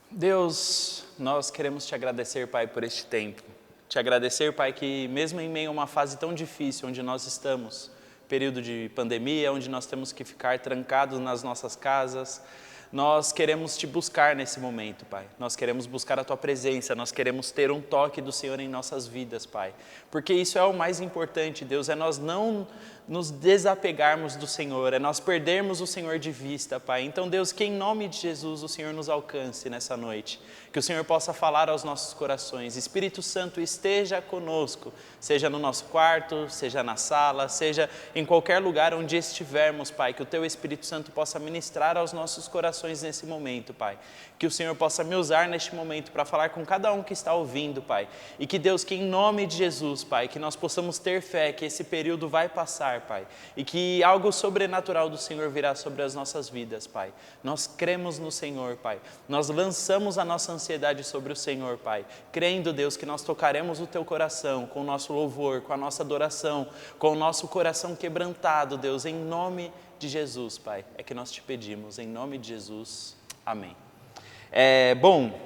Deus, nós queremos te agradecer, Pai, por este tempo. Te agradecer, Pai, que mesmo em meio a uma fase tão difícil onde nós estamos, período de pandemia, onde nós temos que ficar trancados nas nossas casas, nós queremos te buscar nesse momento, Pai. Nós queremos buscar a Tua presença, nós queremos ter um toque do Senhor em nossas vidas, Pai. Porque isso é o mais importante, Deus, é nós não nos desapegarmos do Senhor, é nós perdermos o Senhor de vista, Pai. Então, Deus, que em nome de Jesus o Senhor nos alcance nessa noite, que o Senhor possa falar aos nossos corações. Espírito Santo, esteja conosco, seja no nosso quarto, seja na sala, seja em qualquer lugar onde estivermos, Pai, que o Teu Espírito Santo possa ministrar aos nossos corações nesse momento, Pai. Que o Senhor possa me usar neste momento para falar com cada um que está ouvindo, Pai. E que Deus, que em nome de Jesus, Pai, que nós possamos ter fé que esse período vai passar, Pai. E que algo sobrenatural do Senhor virá sobre as nossas vidas, Pai. Nós cremos no Senhor, Pai. Nós lançamos a nossa ansiedade sobre o Senhor, Pai. Crendo, Deus, que nós tocaremos o Teu coração com o nosso louvor, com a nossa adoração, com o nosso coração quebrantado, Deus, em nome de Jesus, Pai. É que nós te pedimos, em nome de Jesus. Amém. Bom,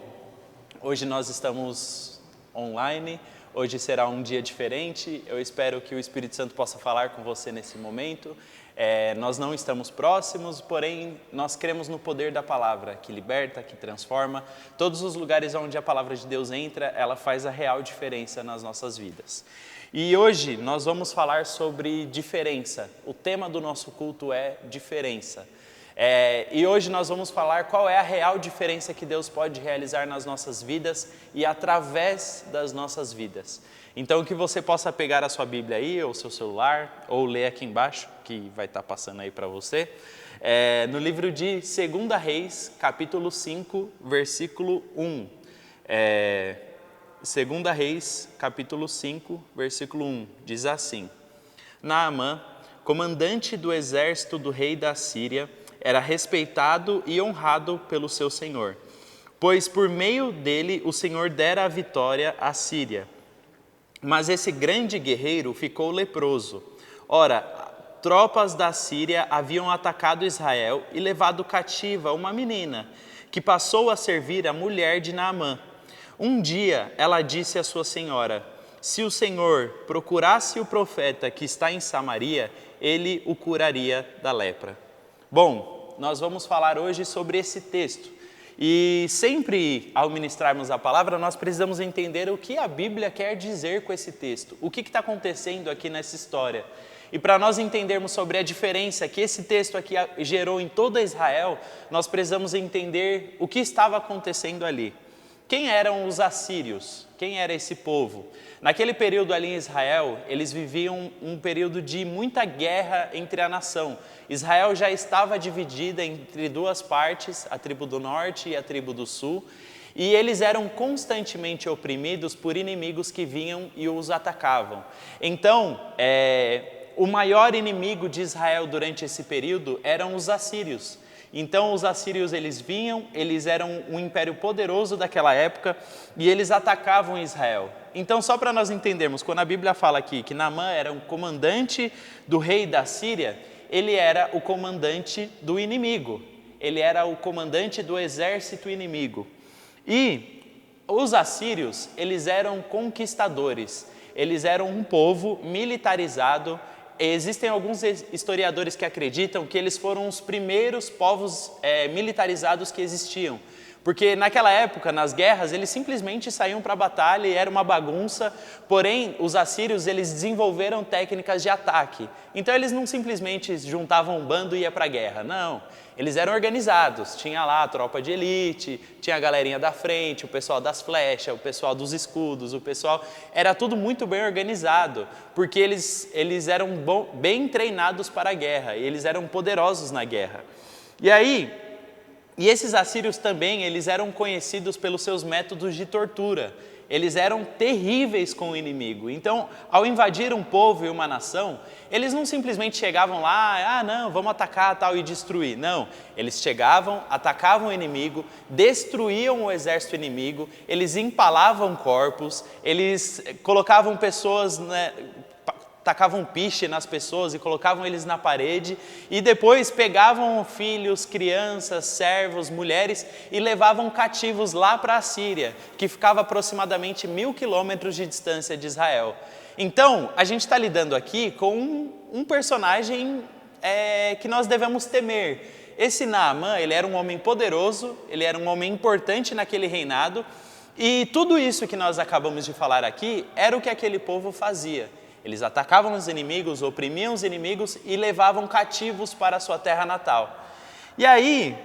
hoje nós estamos online, hoje será um dia diferente, eu espero que o Espírito Santo possa falar com você nesse momento. Nós não estamos próximos, porém nós cremos no poder da palavra, que liberta, que transforma. Todos os lugares onde a palavra de Deus entra, ela faz a real diferença nas nossas vidas. E hoje nós vamos falar sobre diferença, o tema do nosso culto é diferença. E hoje nós vamos falar qual é a real diferença que Deus pode realizar nas nossas vidas e através das nossas vidas. Então que você possa pegar a sua Bíblia aí, ou seu celular, ou ler aqui embaixo, que vai estar passando aí para você, no livro de 2 Reis, capítulo 5, versículo 1. 2 Reis, capítulo 5, versículo 1, diz assim: Naamã, comandante do exército do rei da Síria, era respeitado e honrado pelo seu senhor, pois por meio dele o Senhor dera a vitória à Síria. Mas esse grande guerreiro ficou leproso. Ora, tropas da Síria haviam atacado Israel e levado cativa uma menina, que passou a servir a mulher de Naamã. Um dia ela disse à sua senhora: se o Senhor procurasse o profeta que está em Samaria, ele o curaria da lepra. Bom, nós vamos falar hoje sobre esse texto. E sempre ao ministrarmos a palavra, nós precisamos entender o que a Bíblia quer dizer com esse texto. O que está acontecendo aqui nessa história. E para nós entendermos sobre a diferença que esse texto aqui gerou em toda Israel, nós precisamos entender o que estava acontecendo ali. Quem eram os assírios? Quem era esse povo? Naquele período ali em Israel, eles viviam um período de muita guerra entre a nação. Israel já estava dividida entre duas partes, a tribo do norte e a tribo do sul, e eles eram constantemente oprimidos por inimigos que vinham e os atacavam. Então, o maior inimigo de Israel durante esse período eram os assírios. Então os assírios eles vinham, eles eram um império poderoso daquela época e eles atacavam Israel. Então só para nós entendermos, quando a Bíblia fala aqui que Naamã era um comandante do rei da Síria, ele era o comandante do inimigo, ele era o comandante do exército inimigo. E os assírios, eles eram conquistadores, eles eram um povo militarizado. Existem alguns historiadores que acreditam que eles foram os primeiros povos militarizados que existiam. Porque naquela época, nas guerras, eles simplesmente saíam para a batalha e era uma bagunça. Porém, os assírios eles desenvolveram técnicas de ataque. Então eles não simplesmente juntavam um bando e iam para a guerra, não. Eles eram organizados, tinha lá a tropa de elite, tinha a galerinha da frente, o pessoal das flechas, o pessoal dos escudos, o pessoal... Era tudo muito bem organizado, porque eles eram bem treinados para a guerra, e eles eram poderosos na guerra. E esses assírios também, eles eram conhecidos pelos seus métodos de tortura. Eles eram terríveis com o inimigo. Então, ao invadir um povo e uma nação, eles não simplesmente chegavam lá, não, vamos atacar tal e destruir. Não, eles chegavam, atacavam o inimigo, destruíam o exército inimigo, eles empalavam corpos, eles colocavam pessoas, tacavam piche nas pessoas e colocavam eles na parede, e depois pegavam filhos, crianças, servos, mulheres e levavam cativos lá para a Síria, que ficava aproximadamente 1.000 quilômetros de distância de Israel. Então, a gente está lidando aqui com um personagem que nós devemos temer. Esse Naamã, ele era um homem poderoso, ele era um homem importante naquele reinado, e tudo isso que nós acabamos de falar aqui era o que aquele povo fazia. Eles atacavam os inimigos, oprimiam os inimigos e levavam cativos para a sua terra natal. E aí,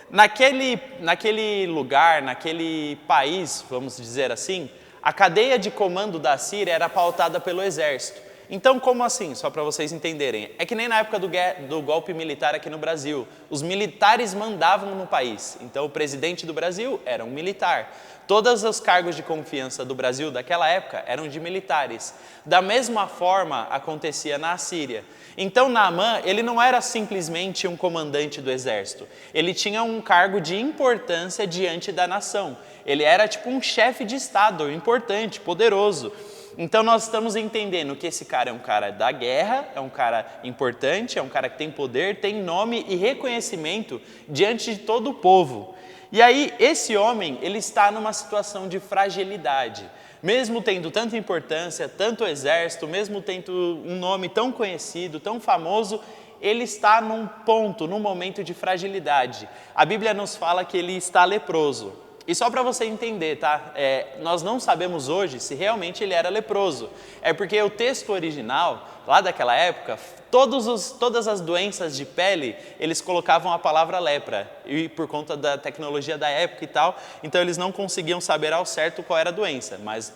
naquele lugar, naquele país, vamos dizer assim, a cadeia de comando da Síria era pautada pelo exército. Então, como assim? Só para vocês entenderem. É que nem na época do golpe militar aqui no Brasil. Os militares mandavam no país. Então, o presidente do Brasil era um militar. Todos os cargos de confiança do Brasil daquela época eram de militares. Da mesma forma, acontecia na Síria. Então, Naamã, ele não era simplesmente um comandante do exército. Ele tinha um cargo de importância diante da nação. Ele era tipo um chefe de Estado, importante, poderoso. Então nós estamos entendendo que esse cara é um cara da guerra, é um cara importante, é um cara que tem poder, tem nome e reconhecimento diante de todo o povo. E aí esse homem, ele está numa situação de fragilidade. Mesmo tendo tanta importância, tanto exército, mesmo tendo um nome tão conhecido, tão famoso, ele está num momento de fragilidade. A Bíblia nos fala que ele está leproso. E só para você entender, tá? Nós não sabemos hoje se realmente ele era leproso. É porque o texto original, lá daquela época, todas as doenças de pele, eles colocavam a palavra lepra. E por conta da tecnologia da época e tal, então eles não conseguiam saber ao certo qual era a doença, mas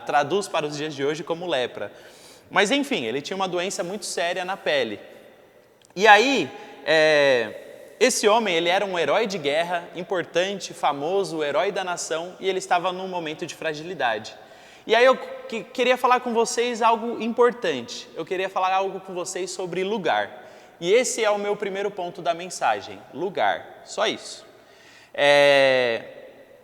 traduz para os dias de hoje como lepra. Mas enfim, ele tinha uma doença muito séria na pele. E aí, esse homem, ele era um herói de guerra, importante, famoso, herói da nação, e ele estava num momento de fragilidade. E aí eu queria falar com vocês algo importante. Eu queria falar algo com vocês sobre lugar. E esse é o meu primeiro ponto da mensagem, lugar. Só isso.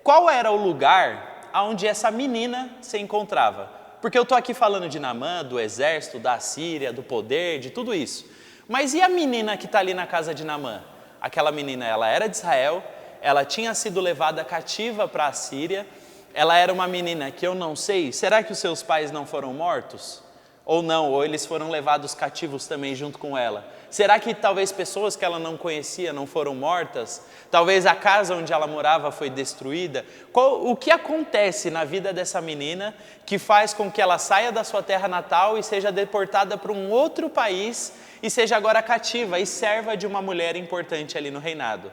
Qual era o lugar onde essa menina se encontrava? Porque eu estou aqui falando de Naamã, do exército, da Síria, do poder, de tudo isso. Mas e a menina que está ali na casa de Naamã? Aquela menina, ela era de Israel, ela tinha sido levada cativa para a Síria, ela era uma menina que eu não sei, será que os seus pais não foram mortos? Ou não, ou eles foram levados cativos também junto com ela? Será que talvez pessoas que ela não conhecia não foram mortas? Talvez a casa onde ela morava foi destruída? O que acontece na vida dessa menina que faz com que ela saia da sua terra natal e seja deportada para um outro país e seja agora cativa e serva de uma mulher importante ali no reinado?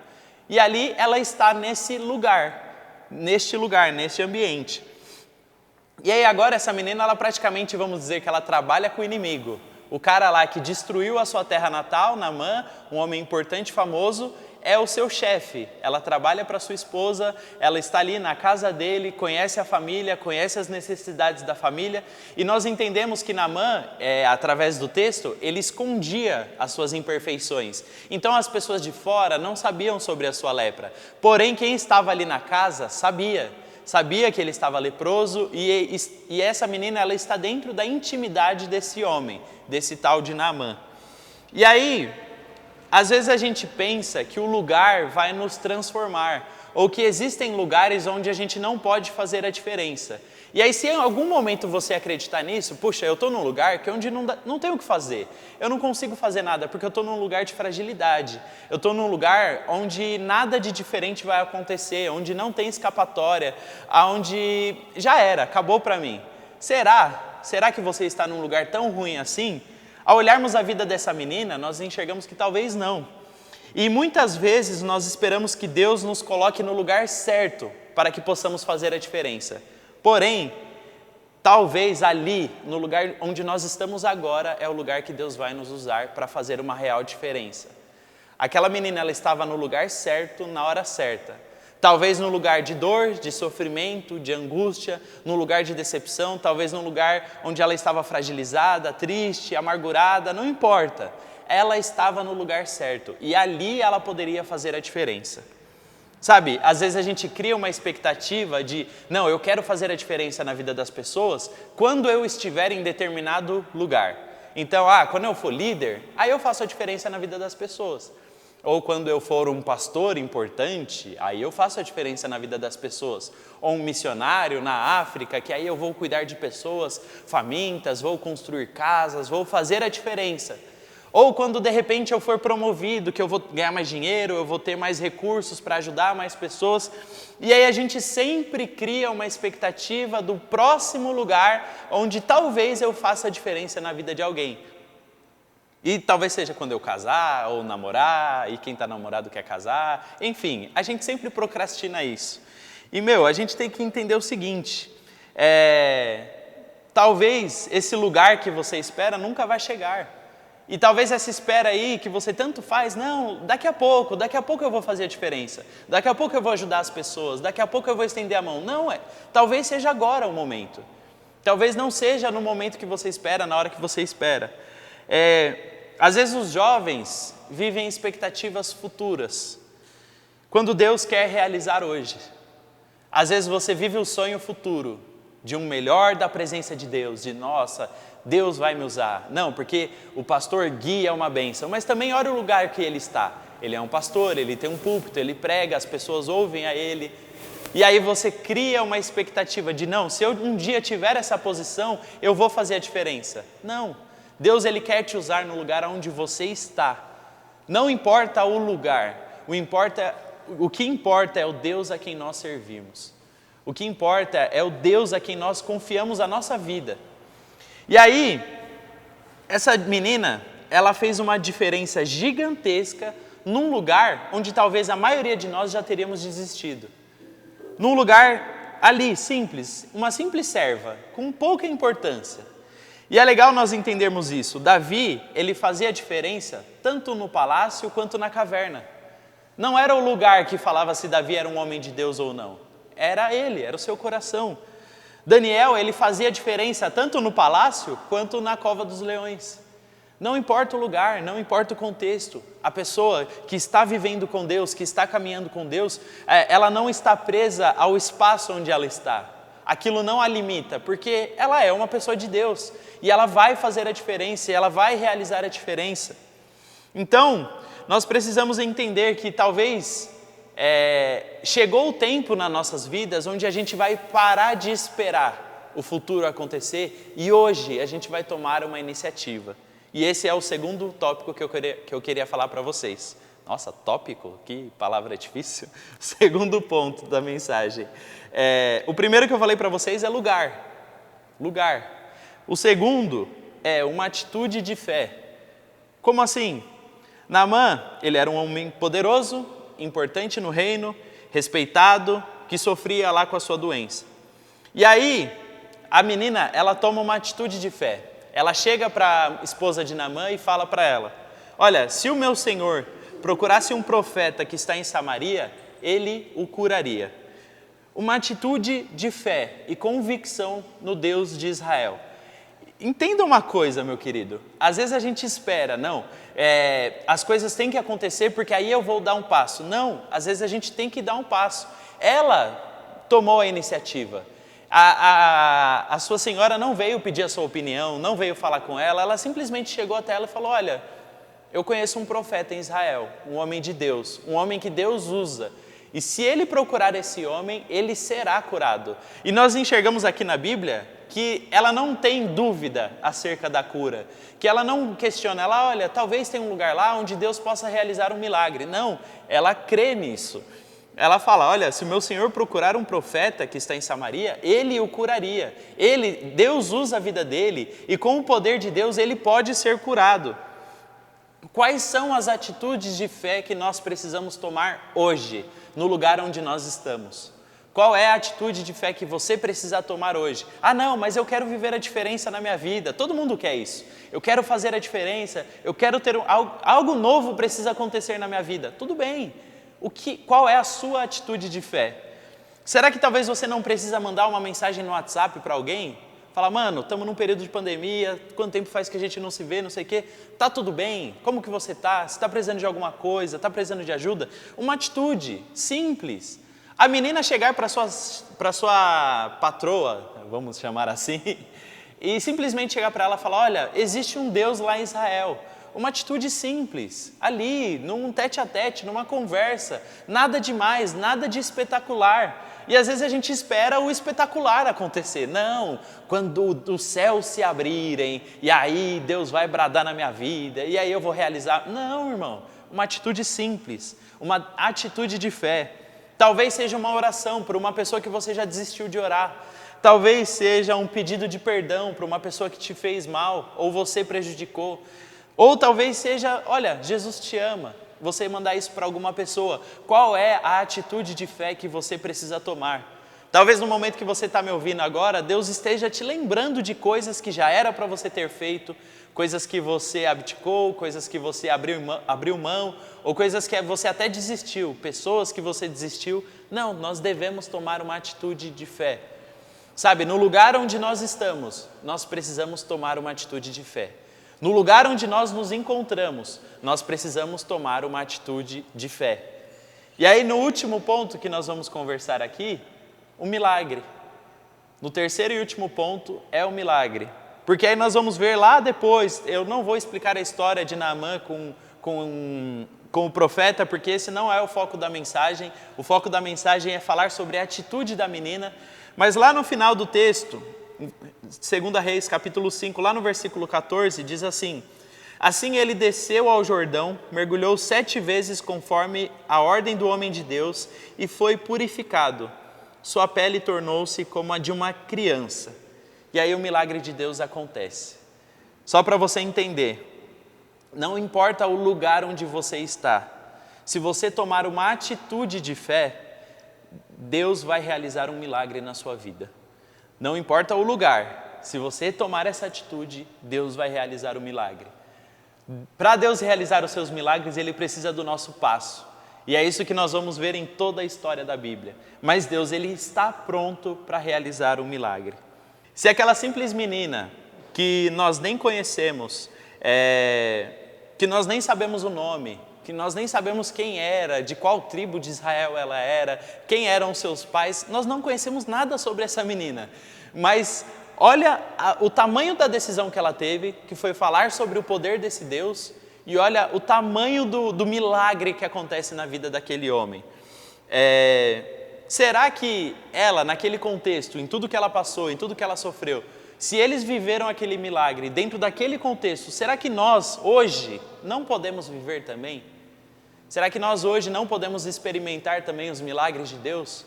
E ali ela está neste lugar, neste ambiente. E aí agora essa menina, ela praticamente, vamos dizer que ela trabalha com o inimigo. O cara lá que destruiu a sua terra natal, Naamã, um homem importante, famoso, é o seu chefe. Ela trabalha para sua esposa, ela está ali na casa dele, conhece a família, conhece as necessidades da família. E nós entendemos que Naamã, através do texto, ele escondia as suas imperfeições. Então as pessoas de fora não sabiam sobre a sua lepra. Porém, quem estava ali na casa sabia que ele estava leproso, e essa menina, ela está dentro da intimidade desse homem, desse tal de Naamã. E aí, às vezes a gente pensa que o lugar vai nos transformar, ou que existem lugares onde a gente não pode fazer a diferença. E aí, se em algum momento você acreditar nisso, puxa, eu estou num lugar que onde não tenho o que fazer, eu não consigo fazer nada, porque eu estou num lugar de fragilidade, eu estou num lugar onde nada de diferente vai acontecer, onde não tem escapatória, onde já era, acabou para mim. Será que você está num lugar tão ruim assim? Ao olharmos a vida dessa menina, nós enxergamos que talvez não. E muitas vezes nós esperamos que Deus nos coloque no lugar certo para que possamos fazer a diferença. Porém, talvez ali, no lugar onde nós estamos agora, é o lugar que Deus vai nos usar para fazer uma real diferença. Aquela menina, ela estava no lugar certo, na hora certa. Talvez no lugar de dor, de sofrimento, de angústia, no lugar de decepção, talvez no lugar onde ela estava fragilizada, triste, amargurada, não importa. Ela estava no lugar certo e ali ela poderia fazer a diferença. Sabe, às vezes a gente cria uma expectativa de, não, eu quero fazer a diferença na vida das pessoas quando eu estiver em determinado lugar. Então, quando eu for líder, aí eu faço a diferença na vida das pessoas. Ou quando eu for um pastor importante, aí eu faço a diferença na vida das pessoas. Ou um missionário na África, que aí eu vou cuidar de pessoas famintas, vou construir casas, vou fazer a diferença. Ou quando de repente eu for promovido, que eu vou ganhar mais dinheiro, eu vou ter mais recursos para ajudar mais pessoas. E aí a gente sempre cria uma expectativa do próximo lugar onde talvez eu faça a diferença na vida de alguém. E talvez seja quando eu casar ou namorar, e quem está namorado quer casar. Enfim, a gente sempre procrastina isso. E a gente tem que entender o seguinte, talvez esse lugar que você espera nunca vai chegar. E talvez essa espera aí que você tanto faz, não, daqui a pouco eu vou fazer a diferença. Daqui a pouco eu vou ajudar as pessoas, daqui a pouco eu vou estender a mão. Não, talvez seja agora o momento. Talvez não seja no momento que você espera, na hora que você espera. Às vezes os jovens vivem expectativas futuras, quando Deus quer realizar hoje. Às vezes você vive o sonho futuro, de um melhor da presença de Deus, de nossa, Deus vai me usar. Não, porque o pastor Gui é uma bênção, mas também olha o lugar que ele está. Ele é um pastor, ele tem um púlpito, ele prega, as pessoas ouvem a ele. E aí você cria uma expectativa de, não, se eu um dia tiver essa posição, eu vou fazer a diferença. Não, Deus ele quer te usar no lugar onde você está. Não importa o lugar, o que importa é o Deus a quem nós servimos. O que importa é o Deus a quem nós confiamos a nossa vida. E aí, essa menina, ela fez uma diferença gigantesca num lugar onde talvez a maioria de nós já teríamos desistido. Num lugar ali, simples, uma simples serva, com pouca importância. E é legal nós entendermos isso. Davi, ele fazia a diferença tanto no palácio quanto na caverna. Não era o lugar que falava se Davi era um homem de Deus ou não. Era ele, era o seu coração. Daniel, ele fazia a diferença tanto no palácio quanto na cova dos leões. Não importa o lugar, não importa o contexto. A pessoa que está vivendo com Deus, que está caminhando com Deus, ela não está presa ao espaço onde ela está. Aquilo não a limita, porque ela é uma pessoa de Deus. E ela vai fazer a diferença, e ela vai realizar a diferença. Então, nós precisamos entender que talvez chegou o tempo nas nossas vidas onde a gente vai parar de esperar o futuro acontecer e hoje a gente vai tomar uma iniciativa. E esse é o segundo tópico que eu queria falar para vocês. Nossa, tópico? Que palavra difícil. O segundo ponto da mensagem. O primeiro que eu falei para vocês é lugar. Lugar. O segundo é uma atitude de fé. Como assim? Naamã, ele era um homem poderoso, importante no reino, respeitado, que sofria lá com a sua doença. E aí, a menina, ela toma uma atitude de fé. Ela chega para a esposa de Naamã e fala para ela, olha, se o meu senhor procurasse um profeta que está em Samaria, ele o curaria. Uma atitude de fé e convicção no Deus de Israel. Entenda uma coisa, meu querido, às vezes a gente espera, as coisas têm que acontecer porque aí eu vou dar um passo. Não, às vezes a gente tem que dar um passo. Ela tomou a iniciativa. A sua senhora não veio pedir a sua opinião, não veio falar com ela, ela simplesmente chegou até ela e falou, olha, eu conheço um profeta em Israel, um homem de Deus, um homem que Deus usa. E se ele procurar esse homem, ele será curado. E nós enxergamos aqui na Bíblia que ela não tem dúvida acerca da cura, que ela não questiona, ela olha, talvez tenha um lugar lá onde Deus possa realizar um milagre. Não, ela crê nisso. Ela fala, olha, se o meu senhor procurar um profeta que está em Samaria, ele o curaria. Deus usa a vida dele e com o poder de Deus ele pode ser curado. Quais são as atitudes de fé que nós precisamos tomar hoje, no lugar onde nós estamos? Qual é a atitude de fé que você precisa tomar hoje? Não, mas eu quero viver a diferença na minha vida. Todo mundo quer isso. Eu quero fazer a diferença, eu quero ter algo novo precisa acontecer na minha vida. Tudo bem. Qual é a sua atitude de fé? Será que talvez você não precisa mandar uma mensagem no WhatsApp para alguém? Fala, mano, estamos num período de pandemia, quanto tempo faz que a gente não se vê, não sei o quê. Tá tudo bem? Como que você tá? Você está precisando de alguma coisa? Está precisando de ajuda? Uma atitude simples. A menina chegar para sua patroa, vamos chamar assim, e simplesmente chegar para ela e falar, olha, existe um Deus lá em Israel. Uma atitude simples, ali, num tete-a-tete, numa conversa, nada demais, nada de espetacular. E às vezes a gente espera o espetacular acontecer. Não, quando os céus se abrirem, e aí Deus vai bradar na minha vida, e aí eu vou realizar. Não, irmão, uma atitude simples, uma atitude de fé. Talvez seja uma oração para uma pessoa que você já desistiu de orar. Talvez seja um pedido de perdão para uma pessoa que te fez mal, ou você prejudicou. Ou talvez seja, olha, Jesus te ama, você mandar isso para alguma pessoa. Qual é a atitude de fé que você precisa tomar? Talvez no momento que você está me ouvindo agora, Deus esteja te lembrando de coisas que já era para você ter feito, coisas que você abdicou, coisas que você abriu mão, ou coisas que você até desistiu, pessoas que você desistiu. Não, nós devemos tomar uma atitude de fé. Sabe, no lugar onde nós estamos, nós precisamos tomar uma atitude de fé. No lugar onde nós nos encontramos, nós precisamos tomar uma atitude de fé. E aí no último ponto que nós vamos conversar aqui, o milagre. No terceiro e último ponto é o milagre. Porque aí nós vamos ver lá depois, eu não vou explicar a história de Naamã com o profeta, porque esse não é o foco da mensagem. O foco da mensagem é falar sobre a atitude da menina. Mas lá no final do texto, 2 Reis, capítulo 5, lá no versículo 14, diz assim: assim ele desceu ao Jordão, mergulhou 7 vezes conforme a ordem do homem de Deus e foi purificado. Sua pele tornou-se como a de uma criança. E aí o milagre de Deus acontece. Só para você entender, não importa o lugar onde você está, se você tomar uma atitude de fé, Deus vai realizar um milagre na sua vida. Não importa o lugar, se você tomar essa atitude, Deus vai realizar o milagre. Para Deus realizar os seus milagres, Ele precisa do nosso passo. E é isso que nós vamos ver em toda a história da Bíblia. Mas Deus, Ele está pronto para realizar um milagre. Se aquela simples menina, que nós nem conhecemos, que nós nem sabemos o nome, que nós nem sabemos quem era, de qual tribo de Israel ela era, quem eram seus pais, nós não conhecemos nada sobre essa menina. Mas olha o tamanho da decisão que ela teve, que foi falar sobre o poder desse Deus, e olha o tamanho do milagre que acontece na vida daquele homem. Será que ela, naquele contexto, em tudo que ela passou, em tudo que ela sofreu, se eles viveram aquele milagre dentro daquele contexto, será que nós, hoje, não podemos viver também? Será que nós hoje não podemos experimentar também os milagres de Deus?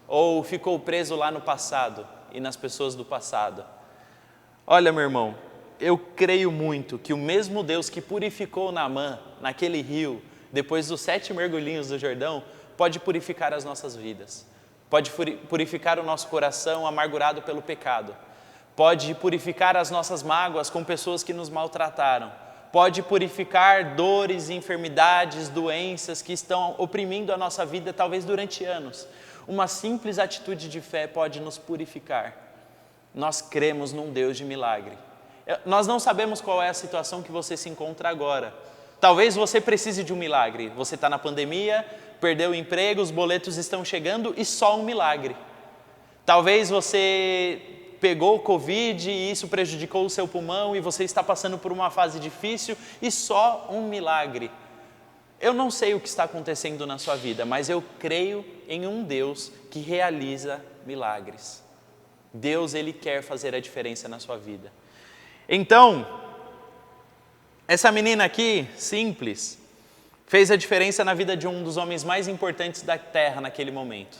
Ou ficou preso lá no passado e nas pessoas do passado? Olha, meu irmão, eu creio muito que o mesmo Deus que purificou Naamã naquele rio, depois dos 7 mergulhinhos do Jordão, pode purificar as nossas vidas. Pode purificar o nosso coração amargurado pelo pecado. Pode purificar as nossas mágoas com pessoas que nos maltrataram. Pode purificar dores, enfermidades, doenças que estão oprimindo a nossa vida talvez durante anos. Uma simples atitude de fé pode nos purificar. Nós cremos num Deus de milagre. Nós não sabemos qual é a situação que você se encontra agora. Talvez você precise de um milagre. Você está na pandemia, perdeu o emprego, os boletos estão chegando e só um milagre. Talvez você pegou o Covid e isso prejudicou o seu pulmão e você está passando por uma fase difícil e só um milagre. Eu não sei o que está acontecendo na sua vida, mas eu creio em um Deus que realiza milagres. Deus, Ele quer fazer a diferença na sua vida. Então, essa menina aqui, simples, fez a diferença na vida de um dos homens mais importantes da terra naquele momento.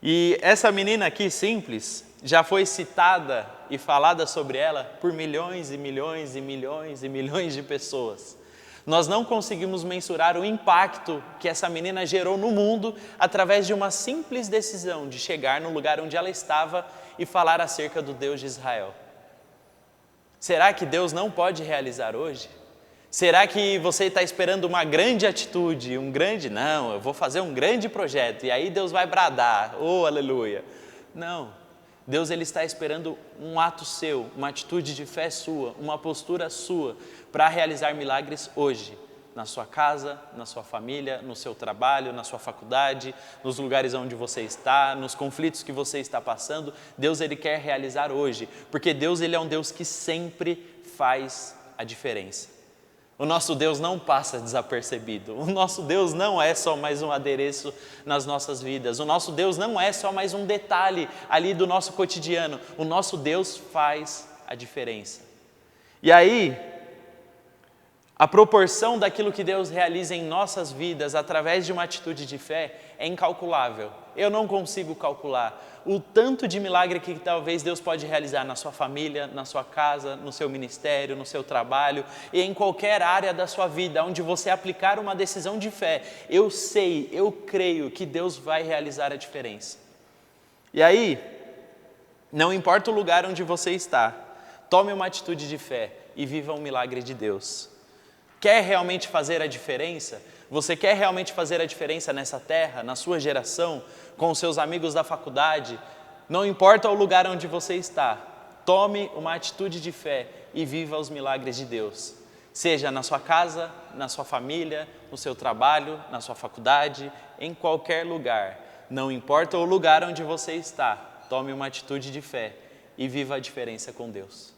E essa menina aqui, simples, já foi citada e falada sobre ela por milhões e milhões e milhões e milhões de pessoas. Nós não conseguimos mensurar o impacto que essa menina gerou no mundo através de uma simples decisão de chegar no lugar onde ela estava e falar acerca do Deus de Israel. Será que Deus não pode realizar hoje? Será que você está esperando uma grande atitude, não, eu vou fazer um grande projeto e aí Deus vai bradar, oh aleluia. Não, Deus ele está esperando um ato seu, uma atitude de fé sua, uma postura sua para realizar milagres hoje, na sua casa, na sua família, no seu trabalho, na sua faculdade, nos lugares onde você está, nos conflitos que você está passando. Deus ele quer realizar hoje, porque Deus ele é um Deus que sempre faz a diferença. O nosso Deus não passa desapercebido. O nosso Deus não é só mais um adereço nas nossas vidas. O nosso Deus não é só mais um detalhe ali do nosso cotidiano. O nosso Deus faz a diferença. E aí, a proporção daquilo que Deus realiza em nossas vidas através de uma atitude de fé é incalculável. Eu não consigo calcular o tanto de milagre que talvez Deus pode realizar na sua família, na sua casa, no seu ministério, no seu trabalho e em qualquer área da sua vida onde você aplicar uma decisão de fé. Eu sei, eu creio que Deus vai realizar a diferença. E aí, não importa o lugar onde você está, tome uma atitude de fé e viva um milagre de Deus. Quer realmente fazer a diferença? Você quer realmente fazer a diferença nessa terra, na sua geração, com os seus amigos da faculdade? Não importa o lugar onde você está, tome uma atitude de fé e viva os milagres de Deus. Seja na sua casa, na sua família, no seu trabalho, na sua faculdade, em qualquer lugar. Não importa o lugar onde você está, tome uma atitude de fé e viva a diferença com Deus.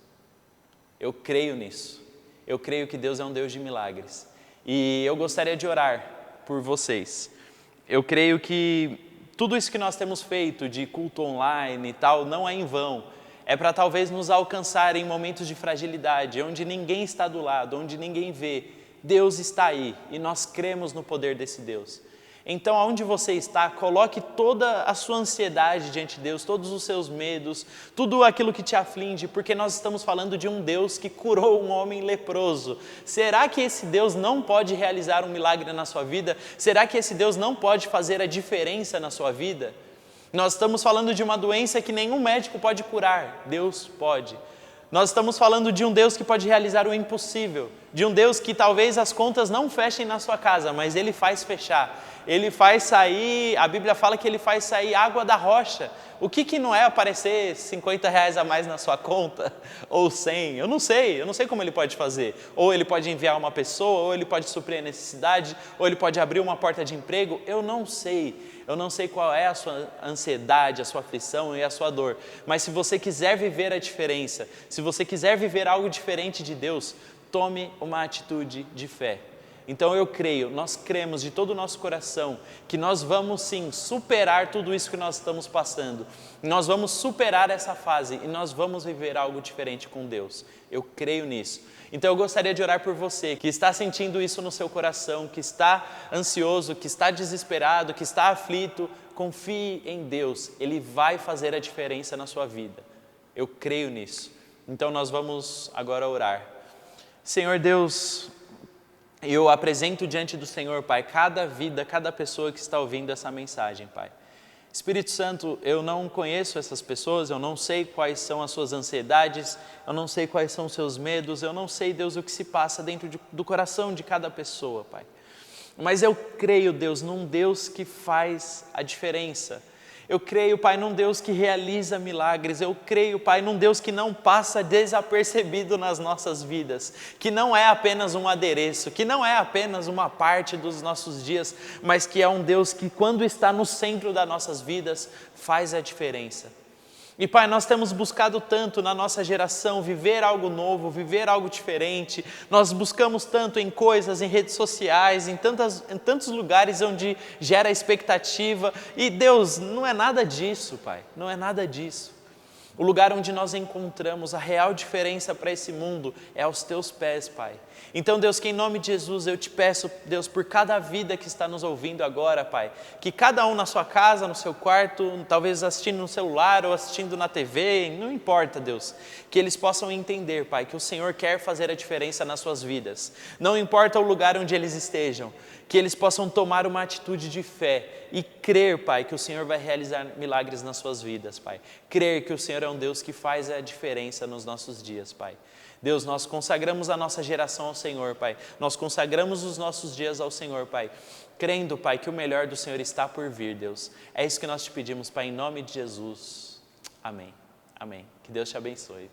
Eu creio nisso. Eu creio que Deus é um Deus de milagres. E eu gostaria de orar por vocês. Eu creio que tudo isso que nós temos feito de culto online e tal, não é em vão. É para talvez nos alcançar em momentos de fragilidade, onde ninguém está do lado, onde ninguém vê. Deus está aí e nós cremos no poder desse Deus. Então, aonde você está, coloque toda a sua ansiedade diante de Deus, todos os seus medos, tudo aquilo que te aflige, porque nós estamos falando de um Deus que curou um homem leproso. Será que esse Deus não pode realizar um milagre na sua vida? Será que esse Deus não pode fazer a diferença na sua vida? Nós estamos falando de uma doença que nenhum médico pode curar, Deus pode. Nós estamos falando de um Deus que pode realizar o impossível, de um Deus que talvez as contas não fechem na sua casa, mas Ele faz fechar. Ele faz sair, a Bíblia fala que Ele faz sair água da rocha. O que não é aparecer R$50 a mais na sua conta? Ou 100? Eu não sei como Ele pode fazer. Ou Ele pode enviar uma pessoa, ou Ele pode suprir a necessidade, ou Ele pode abrir uma porta de emprego. Eu não sei qual é a sua ansiedade, a sua aflição e a sua dor. Mas se você quiser viver a diferença, se você quiser viver algo diferente de Deus, tome uma atitude de fé. Então eu creio, nós cremos de todo o nosso coração que nós vamos sim superar tudo isso que nós estamos passando. Nós vamos superar essa fase e nós vamos viver algo diferente com Deus. Eu creio nisso. Então eu gostaria de orar por você que está sentindo isso no seu coração, que está ansioso, que está desesperado, que está aflito. Confie em Deus, Ele vai fazer a diferença na sua vida. Eu creio nisso. Então nós vamos agora orar. Senhor Deus, eu apresento diante do Senhor, Pai, cada vida, cada pessoa que está ouvindo essa mensagem, Pai. Espírito Santo, eu não conheço essas pessoas, eu não sei quais são as suas ansiedades, eu não sei quais são os seus medos, eu não sei, Deus, o que se passa dentro do coração de cada pessoa, Pai. Mas eu creio, Deus, num Deus que faz a diferença. Eu creio, Pai, num Deus que realiza milagres. Eu creio, Pai, num Deus que não passa desapercebido nas nossas vidas, que não é apenas um adereço, que não é apenas uma parte dos nossos dias, mas que é um Deus que, quando está no centro das nossas vidas, faz a diferença. E Pai, nós temos buscado tanto na nossa geração viver algo novo, viver algo diferente. Nós buscamos tanto em coisas, em redes sociais, em tantos lugares onde gera expectativa. E Deus, não é nada disso, Pai, não é nada disso. O lugar onde nós encontramos a real diferença para esse mundo é aos Teus pés, Pai. Então, Deus, que em nome de Jesus eu te peço, Deus, por cada vida que está nos ouvindo agora, Pai, que cada um na sua casa, no seu quarto, talvez assistindo no celular ou assistindo na TV, não importa, Deus, que eles possam entender, Pai, que o Senhor quer fazer a diferença nas suas vidas. Não importa o lugar onde eles estejam, que eles possam tomar uma atitude de fé e crer, Pai, que o Senhor vai realizar milagres nas suas vidas, Pai. Crer que o Senhor é um Deus que faz a diferença nos nossos dias, Pai. Deus, nós consagramos a nossa geração ao Senhor, Pai. Nós consagramos os nossos dias ao Senhor, Pai. Crendo, Pai, que o melhor do Senhor está por vir, Deus. É isso que nós te pedimos, Pai, em nome de Jesus. Amém. Amém. Que Deus te abençoe.